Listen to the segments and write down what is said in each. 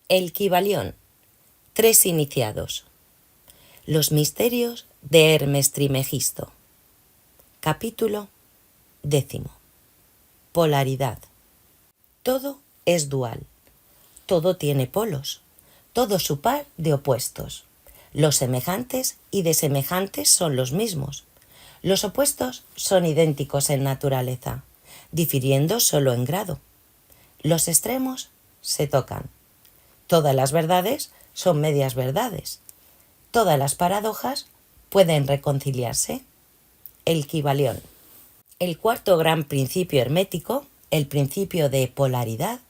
El Kybalión. 3 iniciados. Los misterios de Hermes Trismegisto. Capítulo 10. Polaridad. Todo es dual. Todo tiene polos. Todo su par de opuestos. Los semejantes y desemejantes son los mismos. Los opuestos son idénticos en naturaleza, difiriendo solo en grado. Los extremos se tocan. Todas las verdades son medias verdades. Todas las paradojas pueden reconciliarse. El Kybalión. El cuarto gran principio hermético, el principio de polaridad,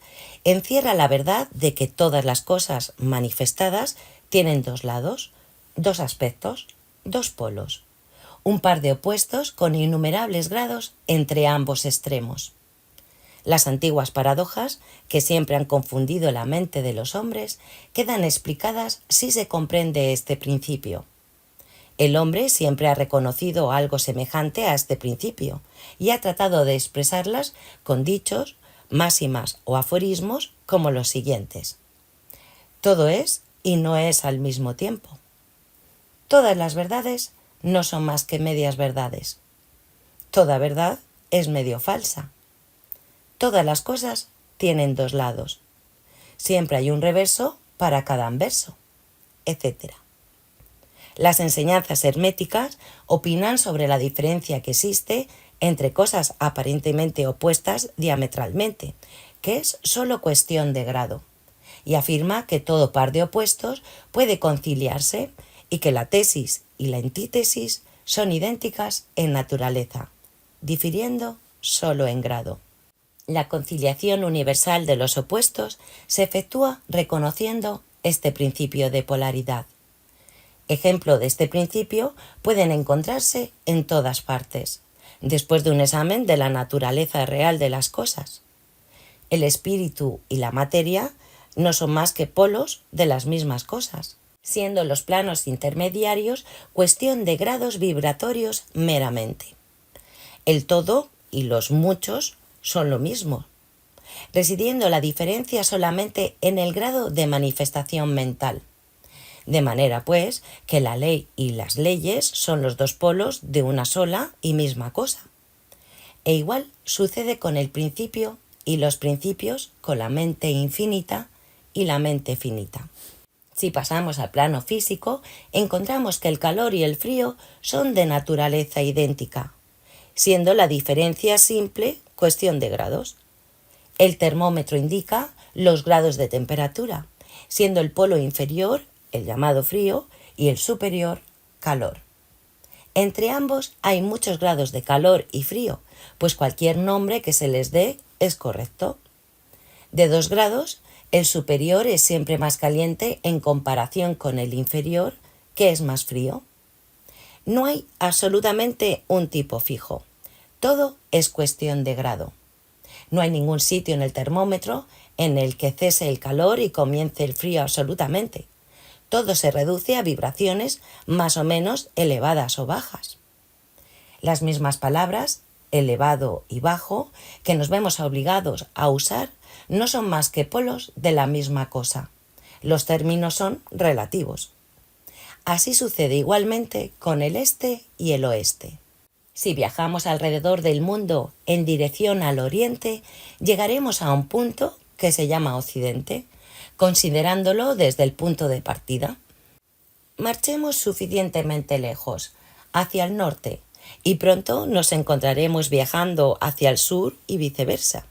encierra la verdad de que todas las cosas manifestadas tienen dos lados, dos aspectos, dos polos, un par de opuestos con innumerables grados entre ambos extremos. Las antiguas paradojas, que siempre han confundido la mente de los hombres, quedan explicadas si se comprende este principio. El hombre siempre ha reconocido algo semejante a este principio y ha tratado de expresarlas con dichos, máximas o aforismos como los siguientes. Todo es y no es al mismo tiempo. Todas las verdades no son más que medias verdades. Toda verdad es medio falsa. Todas las cosas tienen dos lados. Siempre hay un reverso para cada anverso, etc. Las enseñanzas herméticas opinan sobre la diferencia que existe entre cosas aparentemente opuestas diametralmente, que es solo cuestión de grado, y afirma que todo par de opuestos puede conciliarse y que la tesis y la antítesis son idénticas en naturaleza, difiriendo solo en grado. La conciliación universal de los opuestos se efectúa reconociendo este principio de polaridad. Ejemplo de este principio pueden encontrarse en todas partes, después de un examen de la naturaleza real de las cosas. El espíritu y la materia no son más que polos de las mismas cosas, siendo los planos intermediarios cuestión de grados vibratorios meramente. El todo y los muchos son lo mismo, residiendo la diferencia solamente en el grado de manifestación mental. De manera, pues, que la ley y las leyes son los dos polos de una sola y misma cosa. E igual sucede con el principio y los principios con la mente infinita y la mente finita. Si pasamos al plano físico, encontramos que el calor y el frío son de naturaleza idéntica, siendo la diferencia simple cuestión de grados. El termómetro indica los grados de temperatura, siendo el polo inferior, el llamado frío, y el superior, calor. Entre ambos hay muchos grados de calor y frío, pues cualquier nombre que se les dé es correcto. De 2 grados, el superior es siempre más caliente en comparación con el inferior, que es más frío. No hay absolutamente un tipo fijo. Todo es cuestión de grado. No hay ningún sitio en el termómetro en el que cese el calor y comience el frío absolutamente. Todo se reduce a vibraciones más o menos elevadas o bajas. Las mismas palabras, elevado y bajo, que nos vemos obligados a usar, no son más que polos de la misma cosa. Los términos son relativos. Así sucede igualmente con el este y el oeste. Si viajamos alrededor del mundo en dirección al oriente, llegaremos a un punto que se llama occidente, considerándolo desde el punto de partida. Marchemos suficientemente lejos, hacia el norte, y pronto nos encontraremos viajando hacia el sur y viceversa.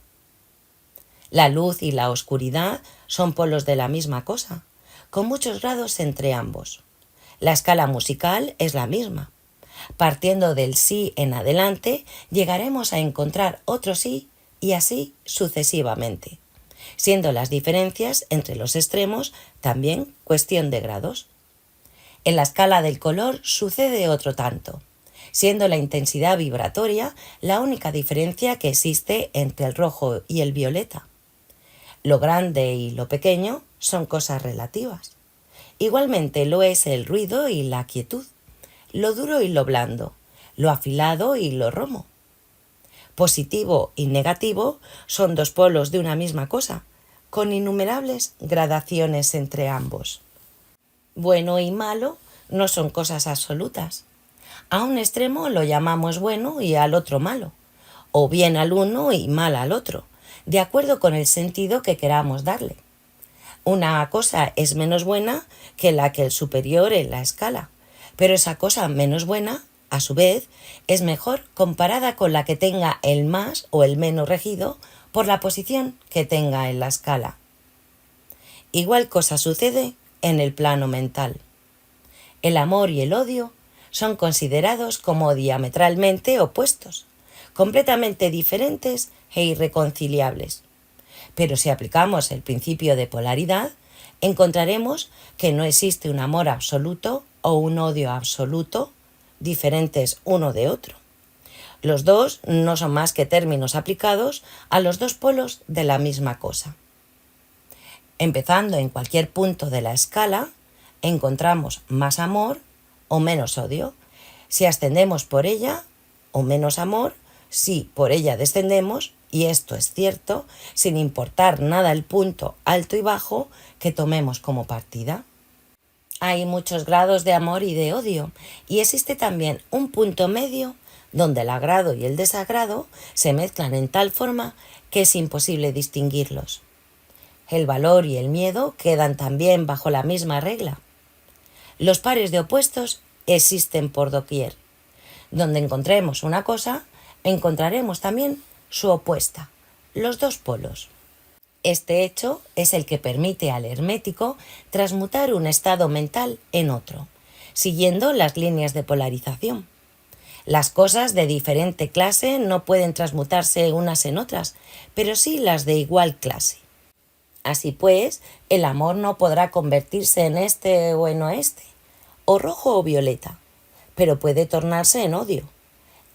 La luz y la oscuridad son polos de la misma cosa, con muchos grados entre ambos. La escala musical es la misma. Partiendo del sí en adelante, llegaremos a encontrar otro sí y así sucesivamente, siendo las diferencias entre los extremos también cuestión de grados. En la escala del color sucede otro tanto, siendo la intensidad vibratoria la única diferencia que existe entre el rojo y el violeta. Lo grande y lo pequeño son cosas relativas. Igualmente lo es el ruido y la quietud, lo duro y lo blando, lo afilado y lo romo. Positivo y negativo son dos polos de una misma cosa, con innumerables gradaciones entre ambos. Bueno y malo no son cosas absolutas. A un extremo lo llamamos bueno y al otro malo, o bien al uno y mal al otro, de acuerdo con el sentido que queramos darle. Una cosa es menos buena que la que el superior en la escala, pero esa cosa menos buena, a su vez, es mejor comparada con la que tenga el más o el menos regido por la posición que tenga en la escala. Igual cosa sucede en el plano mental. El amor y el odio son considerados como diametralmente opuestos, completamente diferentes e irreconciliables. Pero si aplicamos el principio de polaridad, encontraremos que no existe un amor absoluto o un odio absoluto diferentes uno de otro. Los dos no son más que términos aplicados a los dos polos de la misma cosa. Empezando en cualquier punto de la escala, encontramos más amor o menos odio. Si ascendemos por ella, o menos amor, si por ella descendemos, y esto es cierto, sin importar nada el punto alto y bajo que tomemos como partida. Hay muchos grados de amor y de odio, y existe también un punto medio donde el agrado y el desagrado se mezclan en tal forma que es imposible distinguirlos. El valor y el miedo quedan también bajo la misma regla. Los pares de opuestos existen por doquier. Donde encontremos una cosa, encontraremos también su opuesta, los dos polos. Este hecho es el que permite al hermético transmutar un estado mental en otro, siguiendo las líneas de polarización. Las cosas de diferente clase no pueden transmutarse unas en otras, pero sí las de igual clase. Así pues, el amor no podrá convertirse en este o en oeste, o rojo o violeta, pero puede tornarse en odio.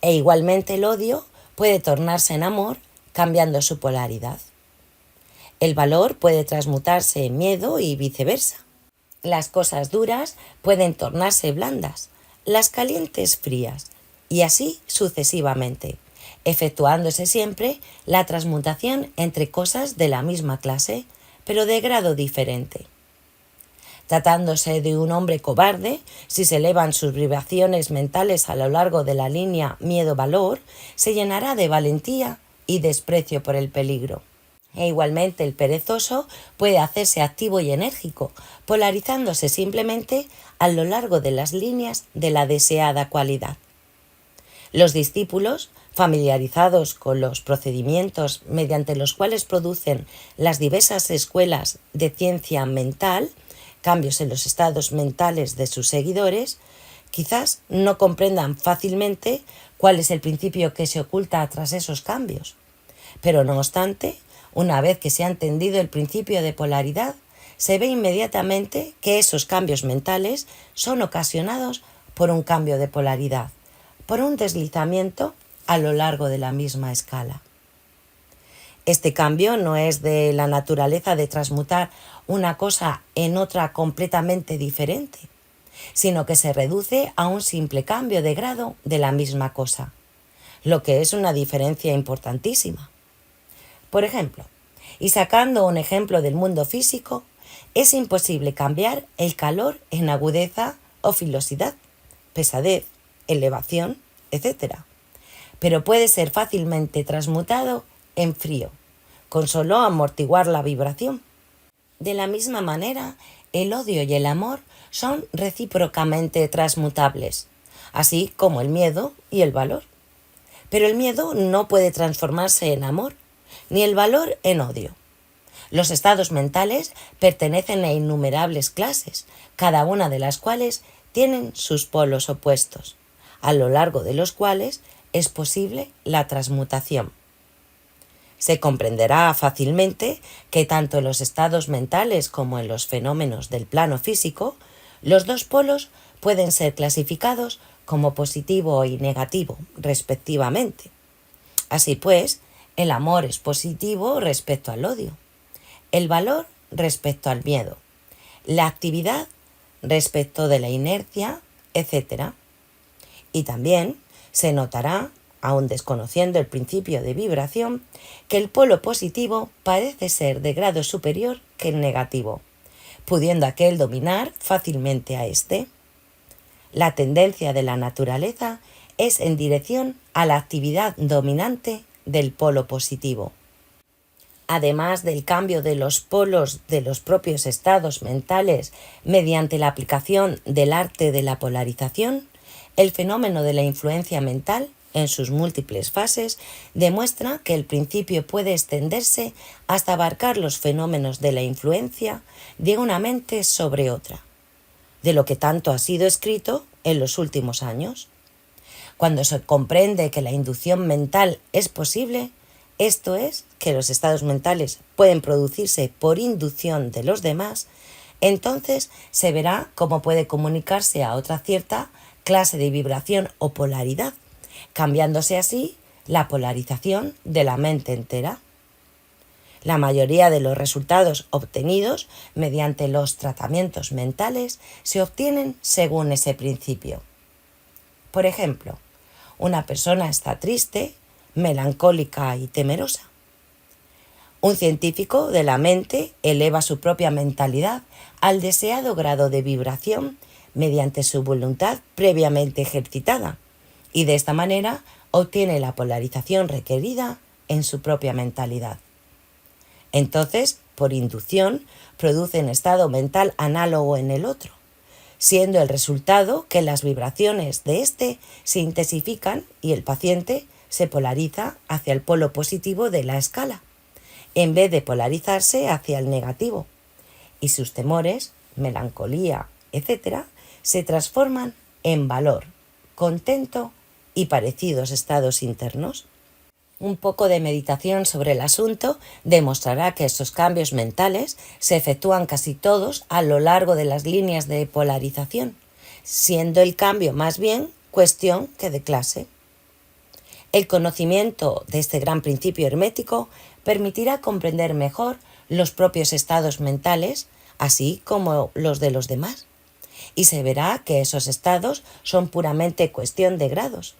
E igualmente el odio puede tornarse en amor cambiando su polaridad. El valor puede transmutarse en miedo y viceversa. Las cosas duras pueden tornarse blandas, las calientes frías, y así sucesivamente, efectuándose siempre la transmutación entre cosas de la misma clase, pero de grado diferente. Tratándose de un hombre cobarde, si se elevan sus vibraciones mentales a lo largo de la línea miedo-valor, se llenará de valentía y desprecio por el peligro. E igualmente el perezoso puede hacerse activo y enérgico, polarizándose simplemente a lo largo de las líneas de la deseada cualidad. Los discípulos, familiarizados con los procedimientos mediante los cuales producen las diversas escuelas de ciencia mental, cambios en los estados mentales de sus seguidores, quizás no comprendan fácilmente cuál es el principio que se oculta tras esos cambios. Pero no obstante, una vez que se ha entendido el principio de polaridad, se ve inmediatamente que esos cambios mentales son ocasionados por un cambio de polaridad, por un deslizamiento a lo largo de la misma escala. Este cambio no es de la naturaleza de transmutar una cosa en otra completamente diferente, sino que se reduce a un simple cambio de grado de la misma cosa, lo que es una diferencia importantísima. Por ejemplo, y sacando un ejemplo del mundo físico, es imposible cambiar el calor en agudeza o filosidad, pesadez, elevación, etc. Pero puede ser fácilmente transmutado en frío, con solo amortiguar la vibración. De la misma manera, el odio y el amor son recíprocamente transmutables, así como el miedo y el valor. Pero el miedo no puede transformarse en amor, ni el valor en odio. Los estados mentales pertenecen a innumerables clases, cada una de las cuales tienen sus polos opuestos, a lo largo de los cuales es posible la transmutación. Se comprenderá fácilmente que tanto en los estados mentales como en los fenómenos del plano físico, los dos polos pueden ser clasificados como positivo y negativo, respectivamente. Así pues, el amor es positivo respecto al odio, el valor respecto al miedo, la actividad respecto de la inercia, etc. Y también se notará aun desconociendo el principio de vibración, que el polo positivo parece ser de grado superior que el negativo, pudiendo aquel dominar fácilmente a éste. La tendencia de la naturaleza es en dirección a la actividad dominante del polo positivo. Además del cambio de los polos de los propios estados mentales mediante la aplicación del arte de la polarización, el fenómeno de la influencia mental, en sus múltiples fases, demuestra que el principio puede extenderse hasta abarcar los fenómenos de la influencia de una mente sobre otra, de lo que tanto ha sido escrito en los últimos años. Cuando se comprende que la inducción mental es posible, esto es, que los estados mentales pueden producirse por inducción de los demás, entonces se verá cómo puede comunicarse a otra cierta clase de vibración o polaridad, cambiándose así la polarización de la mente entera. La mayoría de los resultados obtenidos mediante los tratamientos mentales se obtienen según ese principio. Por ejemplo, una persona está triste, melancólica y temerosa. Un científico de la mente eleva su propia mentalidad al deseado grado de vibración mediante su voluntad previamente ejercitada, y de esta manera obtiene la polarización requerida en su propia mentalidad. Entonces, por inducción, produce un estado mental análogo en el otro, siendo el resultado que las vibraciones de éste se intensifican y el paciente se polariza hacia el polo positivo de la escala, en vez de polarizarse hacia el negativo, y sus temores, melancolía, etc., se transforman en valor, contento y parecidos estados internos. Un poco de meditación sobre el asunto demostrará que estos cambios mentales se efectúan casi todos a lo largo de las líneas de polarización, siendo el cambio más bien cuestión que de clase. El conocimiento de este gran principio hermético permitirá comprender mejor los propios estados mentales, así como los de los demás, y se verá que esos estados son puramente cuestión de grados,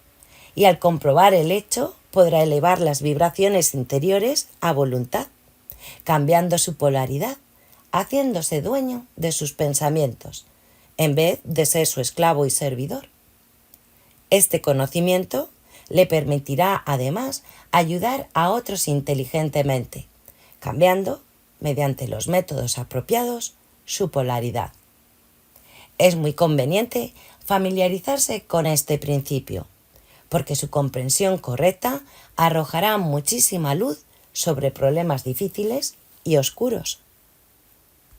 y al comprobar el hecho podrá elevar las vibraciones interiores a voluntad, cambiando su polaridad, haciéndose dueño de sus pensamientos, en vez de ser su esclavo y servidor. Este conocimiento le permitirá, además, ayudar a otros inteligentemente, cambiando, mediante los métodos apropiados, su polaridad. Es muy conveniente familiarizarse con este principio, porque su comprensión correcta arrojará muchísima luz sobre problemas difíciles y oscuros.